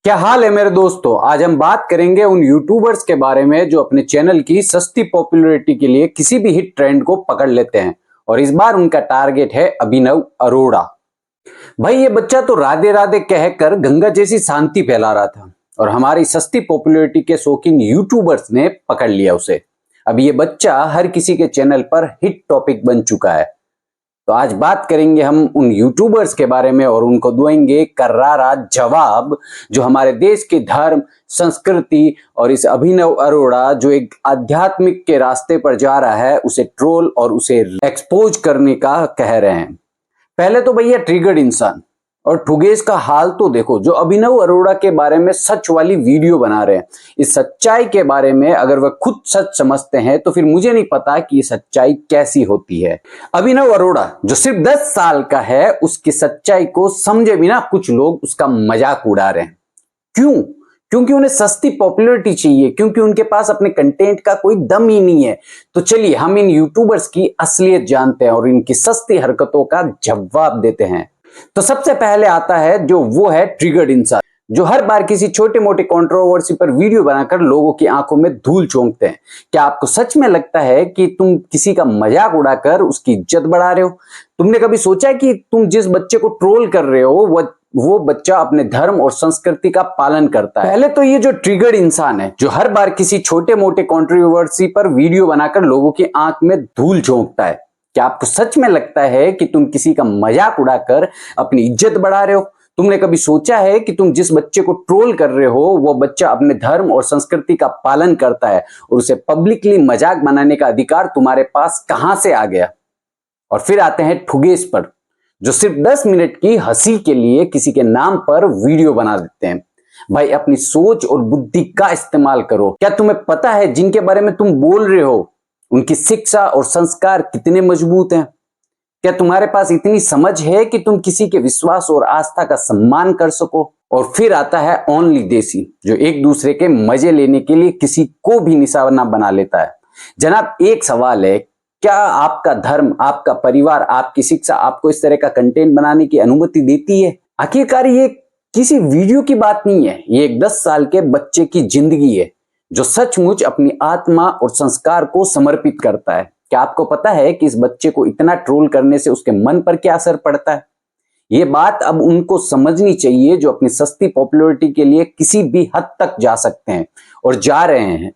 क्या हाल है मेरे दोस्तों। आज हम बात करेंगे उन यूट्यूबर्स के बारे में जो अपने चैनल की सस्ती पॉपुलैरिटी के लिए किसी भी हिट ट्रेंड को पकड़ लेते हैं। और इस बार उनका टारगेट है अभिनव अरोड़ा। भाई ये बच्चा तो राधे राधे कहकर गंगा जैसी शांति फैला रहा था और हमारी सस्ती पॉपुलैरिटी के शौकीन यूट्यूबर्स ने पकड़ लिया उसे। अब ये बच्चा हर किसी के चैनल पर हिट टॉपिक बन चुका है। तो आज बात करेंगे हम उन यूट्यूबर्स के बारे में और उनको देंगे करारा जवाब, जो हमारे देश के धर्म, संस्कृति और इस अभिनव अरोड़ा जो एक आध्यात्मिक के रास्ते पर जा रहा है उसे ट्रोल और उसे एक्सपोज करने का कह रहे हैं। पहले तो भैया ट्रिगर्ड इंसान और ठुगेस का हाल तो देखो, जो अभिनव अरोड़ा के बारे में सच वाली वीडियो बना रहे हैं। इस सच्चाई के बारे में अगर वह खुद सच समझते हैं तो फिर मुझे नहीं पता कि ये सच्चाई कैसी होती है। अभिनव अरोड़ा जो सिर्फ 10 साल का है, उसकी सच्चाई को समझे बिना कुछ लोग उसका मजाक उड़ा रहे हैं। क्यों? क्योंकि उन्हें सस्ती पॉपुलैरिटी चाहिए, क्योंकि उनके पास अपने कंटेंट का कोई दम ही नहीं है। तो चलिए हम इन यूट्यूबर्स की असलियत जानते हैं और इनकी सस्ती हरकतों का जवाब देते हैं। तो सबसे पहले आता है जो वो है ट्रिगर्ड इंसान, जो हर बार किसी छोटे मोटे कंट्रोवर्सी पर वीडियो बनाकर लोगों की आंखों में धूल झोंकते हैं। क्या आपको सच में लगता है कि तुम किसी का मजाक उड़ाकर उसकी इज्जत बढ़ा रहे हो? तुमने कभी सोचा कि तुम जिस बच्चे को ट्रोल कर रहे हो वो बच्चा अपने धर्म और संस्कृति का पालन करता है? पहले तो ये जो ट्रिगर्ड इंसान है, जो हर बार किसी छोटे मोटे कंट्रोवर्सी पर वीडियो बनाकर लोगों की आंख में धूल झोंकता है, क्या आपको सच में लगता है कि तुम किसी का मजाक उड़ाकर अपनी इज्जत बढ़ा रहे हो? तुमने कभी सोचा है कि तुम जिस बच्चे को ट्रोल कर रहे हो वो बच्चा अपने धर्म और संस्कृति का पालन करता है और उसे पब्लिकली मजाक बनाने का अधिकार तुम्हारे पास कहां से आ गया? और फिर आते हैं ठुगेस पर, जो सिर्फ 10 मिनट की हंसी के लिए किसी के नाम पर वीडियो बना देते हैं। भाई अपनी सोच और बुद्धि का इस्तेमाल करो। क्या तुम्हें पता है जिनके बारे में तुम बोल रहे हो उनकी शिक्षा और संस्कार कितने मजबूत हैं? क्या तुम्हारे पास इतनी समझ है कि तुम किसी के विश्वास और आस्था का सम्मान कर सको? और फिर आता है ओनली देसी, जो एक दूसरे के मजे लेने के लिए किसी को भी निशाना बना लेता है। जनाब एक सवाल है, क्या आपका धर्म, आपका परिवार, आपकी शिक्षा आपको इस तरह का कंटेंट बनाने की अनुमति देती है? आखिरकार ये किसी वीडियो की बात नहीं है, ये एक 10 साल के बच्चे की जिंदगी है जो सचमुच अपनी आत्मा और संस्कार को समर्पित करता है। क्या आपको पता है कि इस बच्चे को इतना ट्रोल करने से उसके मन पर क्या असर पड़ता है? ये बात अब उनको समझनी चाहिए जो अपनी सस्ती पॉपुलैरिटी के लिए किसी भी हद तक जा सकते हैं और जा रहे हैं।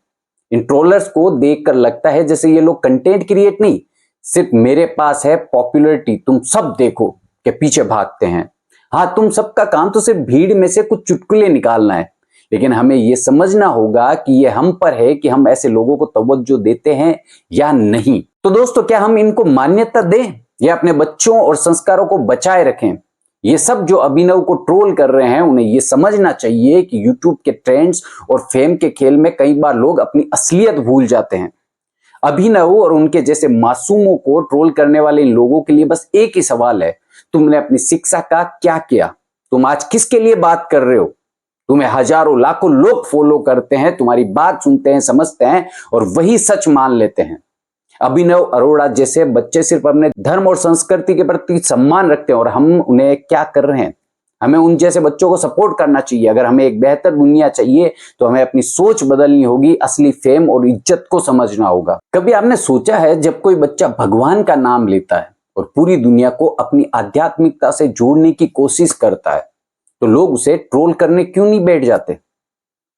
इन ट्रोलर्स को देखकर लगता है जैसे ये लोग कंटेंट क्रिएट नहीं, सिर्फ मेरे पास है पॉपुलैरिटी, तुम सब देखो के पीछे भागते हैं। हाँ, तुम सबका काम तो सिर्फ भीड़ में से कुछ चुटकुले निकालना है, लेकिन हमें यह समझना होगा कि यह हम पर है कि हम ऐसे लोगों को तवज्जो देते हैं या नहीं। तो दोस्तों, क्या हम इनको मान्यता दें या अपने बच्चों और संस्कारों को बचाए रखें? ये सब जो अभिनव को ट्रोल कर रहे हैं उन्हें यह समझना चाहिए कि यूट्यूब के ट्रेंड्स और फेम के खेल में कई बार लोग अपनी असलियत भूल जाते हैं। अभिनव और उनके जैसे मासूमों को ट्रोल करने वाले लोगों के लिए बस एक ही सवाल है, तुमने अपनी शिक्षा का क्या किया? तुम आज किसके लिए बात कर रहे हो? तुम्हें हजारों लाखों लोग फॉलो करते हैं, तुम्हारी बात सुनते हैं, समझते हैं और वही सच मान लेते हैं। अभिनव अरोड़ा जैसे बच्चे सिर्फ अपने धर्म और संस्कृति के प्रति सम्मान रखते हैं और हम उन्हें क्या कर रहे हैं? हमें उन जैसे बच्चों को सपोर्ट करना चाहिए। अगर हमें एक बेहतर दुनिया चाहिए तो हमें अपनी सोच बदलनी होगी, असली फेम और इज्जत को समझना होगा। कभी आपने सोचा है जब कोई बच्चा भगवान का नाम लेता है और पूरी दुनिया को अपनी आध्यात्मिकता से जोड़ने की कोशिश करता है तो लोग उसे ट्रोल करने क्यों नहीं बैठ जाते?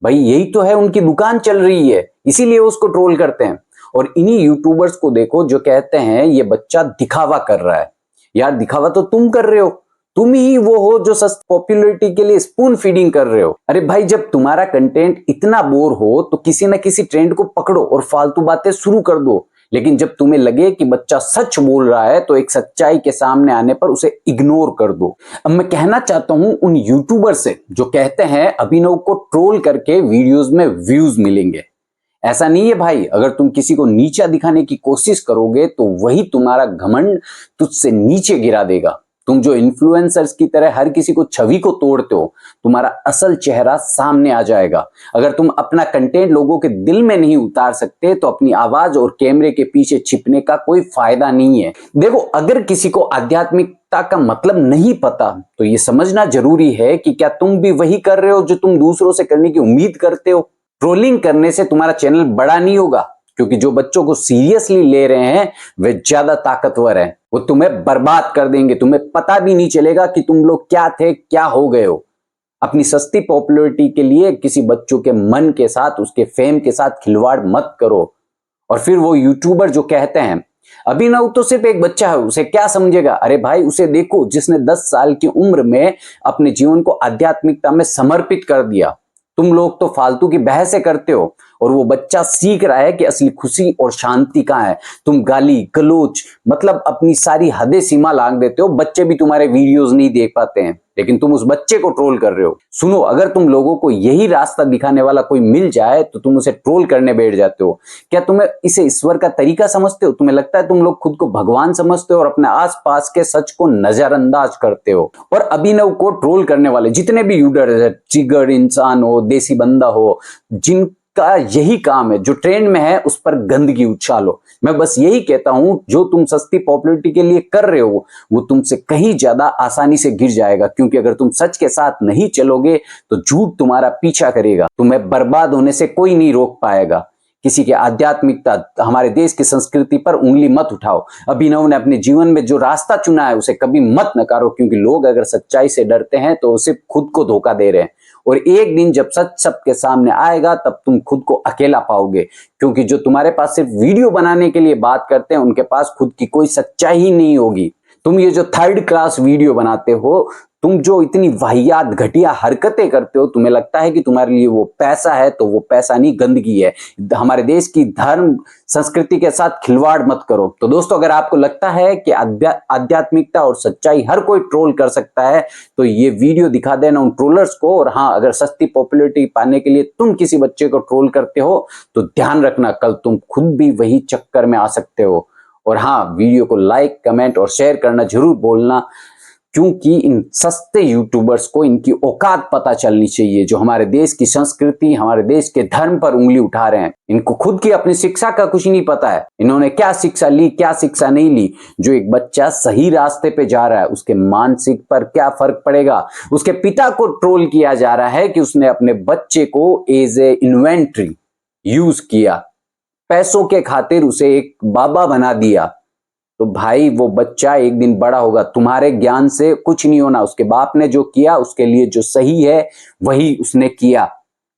भाई यही तो है, उनकी दुकान चल रही है, इसीलिए उसको ट्रोल करते हैं। और इन्हीं यूट्यूबर्स को देखो जो कहते हैं ये बच्चा दिखावा कर रहा है। यार दिखावा तो तुम कर रहे हो, तुम ही वो हो जो सस्ती पॉपुलैरिटी के लिए स्पून फीडिंग कर रहे हो। अरे भाई, जब तुम्हारा कंटेंट इतना बोर हो तो किसी ना किसी ट्रेंड को पकड़ो और फालतू बातें शुरू कर दो। लेकिन जब तुम्हें लगे कि बच्चा सच बोल रहा है तो एक सच्चाई के सामने आने पर उसे इग्नोर कर दो। अब मैं कहना चाहता हूं उन यूट्यूबर से जो कहते हैं अभिनव को ट्रोल करके वीडियोस में व्यूज मिलेंगे। ऐसा नहीं है भाई, अगर तुम किसी को नीचा दिखाने की कोशिश करोगे तो वही तुम्हारा घमंड तुझसे नीचे गिरा देगा। तुम जो इन्फ्लुएंसर्स की तरह हर किसी को छवि को तोड़ते हो, तुम्हारा असल चेहरा सामने आ जाएगा। अगर तुम अपना कंटेंट लोगों के दिल में नहीं उतार सकते तो अपनी आवाज और कैमरे के पीछे छिपने का कोई फायदा नहीं है। देखो, अगर किसी को आध्यात्मिकता का मतलब नहीं पता तो ये समझना जरूरी है कि क्या तुम भी वही कर रहे हो जो तुम दूसरों से करने की उम्मीद करते हो। ट्रोलिंग करने से तुम्हारा चैनल बड़ा नहीं होगा, क्योंकि जो बच्चों को सीरियसली ले रहे हैं वे ज्यादा ताकतवर हैं। वो तुम्हें बर्बाद कर देंगे, तुम्हें पता भी नहीं चलेगा कि तुम लोग क्या थे, क्या हो गए हो। अपनी सस्ती पॉपुलैरिटी के लिए किसी बच्चों के मन के साथ, उसके फेम के साथ खिलवाड़ मत करो। और फिर वो यूट्यूबर जो कहते हैं अभिनव तो सिर्फ एक बच्चा है, उसे क्या समझेगा। अरे भाई, उसे देखो जिसने 10 साल की उम्र में अपने जीवन को आध्यात्मिकता में समर्पित कर दिया। तुम लोग तो फालतू की बहसें करते हो और वो बच्चा सीख रहा है कि असली खुशी और शांति कहाँ है। तुम गाली गलोच मतलब अपनी सारी हदें सीमा लांघ देते हो। बच्चे भी तुम्हारे वीडियोस नहीं देख पाते हैं, लेकिन तुम उस बच्चे को ट्रोल कर रहे हो। सुनो, अगर तुम लोगों को यही रास्ता दिखाने वाला कोई मिल जाए तो तुम उसे ट्रोल करने बैठ जाते हो। क्या तुम्हें इसे ईश्वर का तरीका समझते हो? तुम्हें लगता है तुम लोग खुद को भगवान समझते हो और अपने आसपास के सच को नजरअंदाज करते हो। और अभिनव को ट्रोल करने वाले जितने भी यूट्यूबर है, जिगर इंसान हो, देसी बंदा हो, जिनका यही काम है, जो ट्रेंड में है उस पर गंदगी उछालो। मैं बस यही कहता हूं, जो तुम सस्ती पॉपुलैरिटी के लिए कर रहे हो वो तुमसे कहीं ज्यादा आसानी से गिर जाएगा, क्योंकि अगर तुम सच के साथ नहीं चलोगे तो झूठ तुम्हारा पीछा करेगा। तुम्हें बर्बाद होने से कोई नहीं रोक पाएगा। किसी की आध्यात्मिकता, हमारे देश की संस्कृति पर उंगली मत उठाओ। अभिनव ने अपने जीवन में जो रास्ता चुना है उसे कभी मत नकारो, क्योंकि लोग अगर सच्चाई से डरते हैं तो सिर्फ खुद को धोखा दे रहे हैं। और एक दिन जब सच सबके सामने आएगा तब तुम खुद को अकेला पाओगे, क्योंकि जो तुम्हारे पास सिर्फ वीडियो बनाने के लिए बात करते हैं उनके पास खुद की कोई सच्चाई ही नहीं होगी। तुम ये जो 3rd क्लास वीडियो बनाते हो, तुम जो इतनी वाहियात घटिया हरकतें करते हो, तुम्हें लगता है कि तुम्हारे लिए वो पैसा है, तो वो पैसा नहीं, गंदगी है। हमारे देश की धर्म संस्कृति के साथ खिलवाड़ मत करो। तो दोस्तों, अगर आपको लगता है कि आध्यात्मिकता और सच्चाई हर कोई ट्रोल कर सकता है तो ये वीडियो दिखा देना उन ट्रोलर्स को। और हाँ, अगर सस्ती पॉपुलैरिटी पाने के लिए तुम किसी बच्चे को ट्रोल करते हो तो ध्यान रखना, कल तुम खुद भी वही चक्कर में आ सकते हो। और हाँ, वीडियो को लाइक, कमेंट और शेयर करना जरूर भूलना, क्योंकि इन सस्ते यूट्यूबर्स को इनकी औकात पता चलनी चाहिए, जो हमारे देश की संस्कृति, हमारे देश के धर्म पर उंगली उठा रहे हैं। इनको खुद की अपनी शिक्षा का कुछ नहीं पता है, इन्होंने क्या शिक्षा ली, क्या शिक्षा नहीं ली। जो एक बच्चा सही रास्ते पे जा रहा है उसके मानसिक पर क्या फर्क पड़ेगा। उसके पिता को ट्रोल किया जा रहा है कि उसने अपने बच्चे को एज ए इन्वेंट्री यूज किया, पैसों के खातिर उसे एक बाबा बना दिया। तो भाई, वो बच्चा एक दिन बड़ा होगा, तुम्हारे ज्ञान से कुछ नहीं होना। उसके बाप ने जो किया उसके लिए जो सही है वही उसने किया।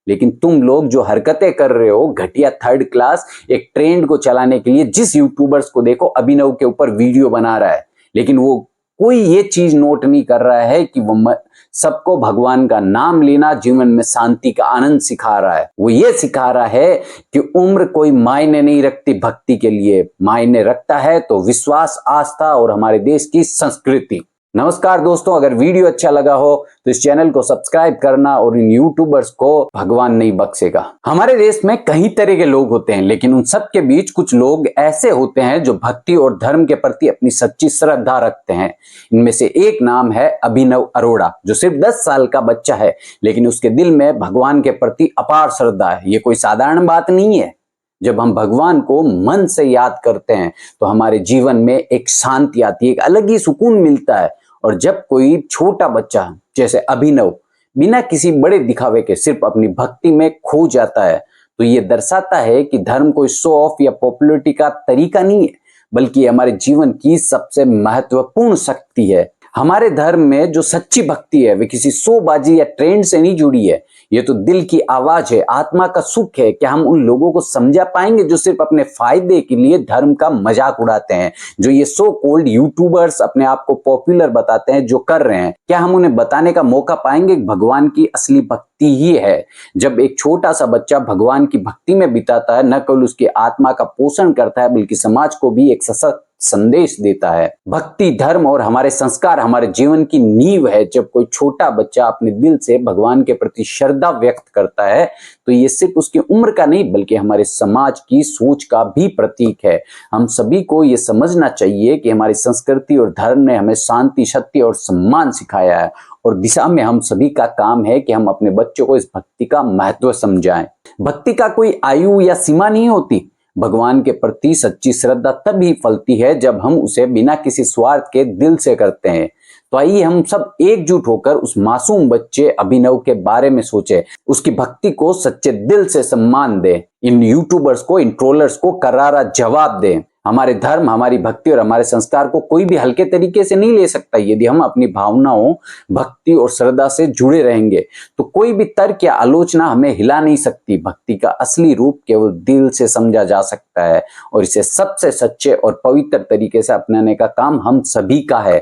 लेकिन तुम लोग जो हरकतें कर रहे हो, घटिया 3rd क्लास, एक ट्रेंड को चलाने के लिए, जिस यूट्यूबर्स को देखो अभिनव के ऊपर वीडियो बना रहा है, लेकिन वो कोई ये चीज नोट नहीं कर रहा है कि वो सबको भगवान का नाम लेना, जीवन में शांति का आनंद सिखा रहा है। वो ये सिखा रहा है कि उम्र कोई मायने नहीं रखती भक्ति के लिए, मायने रखता है तो विश्वास, आस्था और हमारे देश की संस्कृति। नमस्कार दोस्तों, अगर वीडियो अच्छा लगा हो तो इस चैनल को सब्सक्राइब करना, और इन यूट्यूबर्स को भगवान नहीं बख्शेगा। हमारे देश में कई तरह के लोग होते हैं, लेकिन उन सब के बीच कुछ लोग ऐसे होते हैं जो भक्ति और धर्म के प्रति अपनी सच्ची श्रद्धा रखते हैं। इनमें से एक नाम है अभिनव अरोड़ा, जो सिर्फ 10 साल का बच्चा है, लेकिन उसके दिल में भगवान के प्रति अपार श्रद्धा है। ये कोई साधारण बात नहीं है। जब हम भगवान को मन से याद करते हैं तो हमारे जीवन में एक शांति आती है, एक अलग ही सुकून मिलता है। और जब कोई छोटा बच्चा जैसे अभिनव बिना किसी बड़े दिखावे के सिर्फ अपनी भक्ति में खो जाता है, तो ये दर्शाता है कि धर्म कोई शो ऑफ या पॉपुलैरिटी का तरीका नहीं है, बल्कि हमारे जीवन की सबसे महत्वपूर्ण शक्ति है। हमारे धर्म में जो सच्ची भक्ति है वे किसी शोबाजी या ट्रेंड से नहीं जुड़ी है। ये तो दिल की आवाज है, आत्मा का सुख है। क्या हम उन लोगों को समझा पाएंगे जो सिर्फ अपने फायदे के लिए धर्म का मजाक उड़ाते हैं, जो ये सो कॉल्ड यूट्यूबर्स अपने आप को पॉपुलर बताते हैं, जो कर रहे हैं? क्या हम उन्हें बताने का मौका पाएंगे भगवान की असली भक्ति ही है? जब एक छोटा सा बच्चा भगवान की भक्ति में बिताता है, न केवल उसकी आत्मा का पोषण करता है बल्कि समाज को भी एक सशक्त संदेश देता है। भक्ति, धर्म और हमारे संस्कार हमारे जीवन की नींव है। जब कोई छोटा बच्चा अपने दिल से भगवान के प्रति श्रद्धा व्यक्त करता है तो ये सिर्फ उसकी उम्र का नहीं बल्कि हमारे समाज की सोच का भी प्रतीक है। हम सभी को ये समझना चाहिए कि हमारी संस्कृति और धर्म ने हमें शांति, सत्य और सम्मान सिखाया है और दिशा में हम सभी का काम है कि हम अपने बच्चों को इस भक्ति का महत्व समझाएं। भक्ति का कोई आयु या सीमा नहीं होती। भगवान के प्रति सच्ची श्रद्धा तभी फलती है जब हम उसे बिना किसी स्वार्थ के दिल से करते हैं। तो आइए हम सब एकजुट होकर उस मासूम बच्चे अभिनव के बारे में सोचें, उसकी भक्ति को सच्चे दिल से सम्मान दें, इन यूट्यूबर्स को, इन ट्रोलर्स को करारा जवाब दें। हमारे धर्म, हमारी भक्ति और हमारे संस्कार को कोई भी हल्के तरीके से नहीं ले सकता। यदि हम अपनी भावनाओं, भक्ति और श्रद्धा से जुड़े रहेंगे तो कोई भी तर्क या आलोचना हमें हिला नहीं सकती। भक्ति का असली रूप केवल दिल से समझा जा सकता है और इसे सबसे सच्चे और पवित्र तरीके से अपनाने का काम हम सभी का है।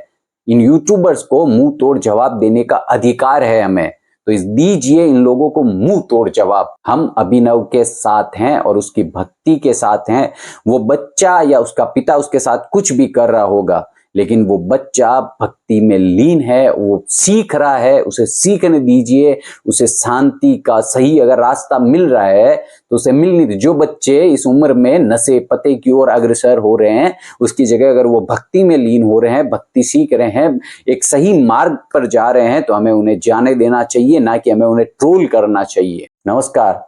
इन यूट्यूबर्स को मुंह तोड़ जवाब देने का अधिकार है हमें, तो इस दीजिए इन लोगों को मुंह तोड़ जवाब। हम अभिनव के साथ हैं और उसकी भक्ति के साथ हैं। वो बच्चा या उसका पिता उसके साथ कुछ भी कर रहा होगा, लेकिन वो बच्चा भक्ति में लीन है, वो सीख रहा है, उसे सीखने दीजिए। उसे शांति का सही अगर रास्ता मिल रहा है तो उसे मिलने दीजिए। जो बच्चे इस उम्र में नशे पते की ओर अग्रसर हो रहे हैं, उसकी जगह अगर वो भक्ति में लीन हो रहे हैं, भक्ति सीख रहे हैं, एक सही मार्ग पर जा रहे हैं, तो हमें उन्हें जाने देना चाहिए, ना कि हमें उन्हें ट्रोल करना चाहिए। नमस्कार।